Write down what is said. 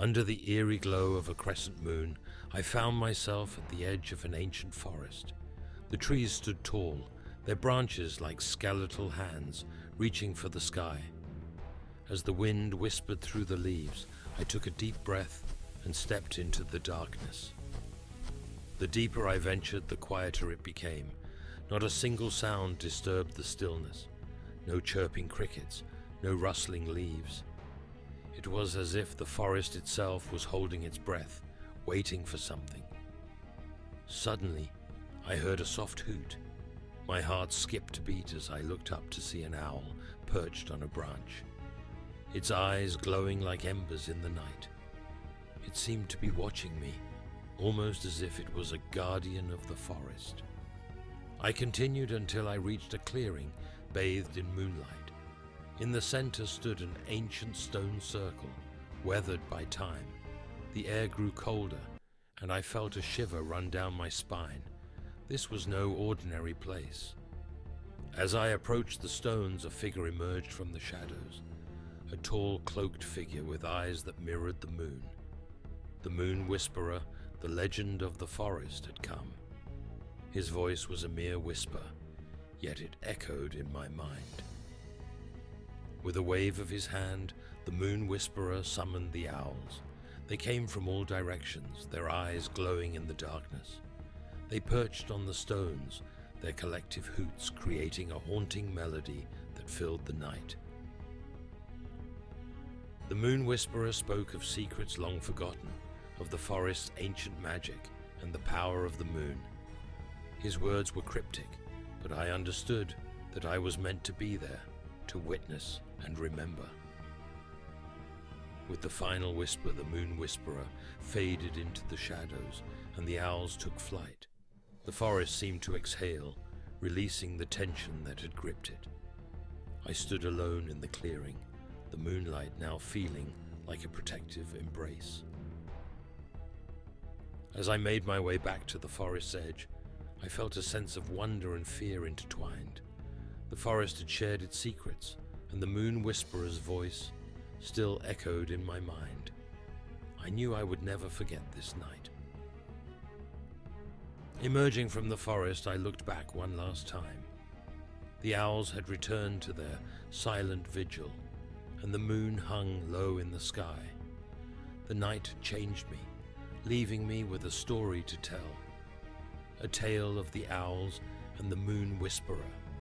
Under the eerie glow of a crescent moon, I found myself at the edge of an ancient forest. The trees stood tall, their branches like skeletal hands reaching for the sky. As the wind whispered through the leaves, I took a deep breath and stepped into the darkness. The deeper I ventured, the quieter it became. Not a single sound disturbed the stillness. No chirping crickets, no rustling leaves. It was as if the forest itself was holding its breath, waiting for something. Suddenly, I heard a soft hoot. My heart skipped a beat as I looked up to see an owl perched on a branch, its eyes glowing like embers in the night. It seemed to be watching me, almost as if it was a guardian of the forest. I continued until I reached a clearing bathed in moonlight. In the center stood an ancient stone circle, weathered by time. The air grew colder, and I felt a shiver run down my spine. This was no ordinary place. As I approached the stones, a figure emerged from the shadows, a tall, cloaked figure with eyes that mirrored the moon. The Moon Whisperer, the legend of the forest, had come. His voice was a mere whisper, yet it echoed in my mind. With a wave of his hand, the Moon Whisperer summoned the owls. They came from all directions, their eyes glowing in the darkness. They perched on the stones, their collective hoots creating a haunting melody that filled the night. The Moon Whisperer spoke of secrets long forgotten, of the forest's ancient magic and the power of the moon. His words were cryptic, but I understood that I was meant to be there, to witness and remember. With the final whisper, the Moon Whisperer faded into the shadows, and the owls took flight. The forest seemed to exhale, releasing the tension that had gripped it. I stood alone in the clearing, the moonlight now feeling like a protective embrace. As I made my way back to the forest's edge, I felt a sense of wonder and fear intertwined. The forest had shared its secrets, and the Moon Whisperer's voice still echoed in my mind. I knew I would never forget this night. Emerging from the forest, I looked back one last time. The owls had returned to their silent vigil, and the moon hung low in the sky. The night had changed me, leaving me with a story to tell, a tale of the owls and the Moon Whisperer.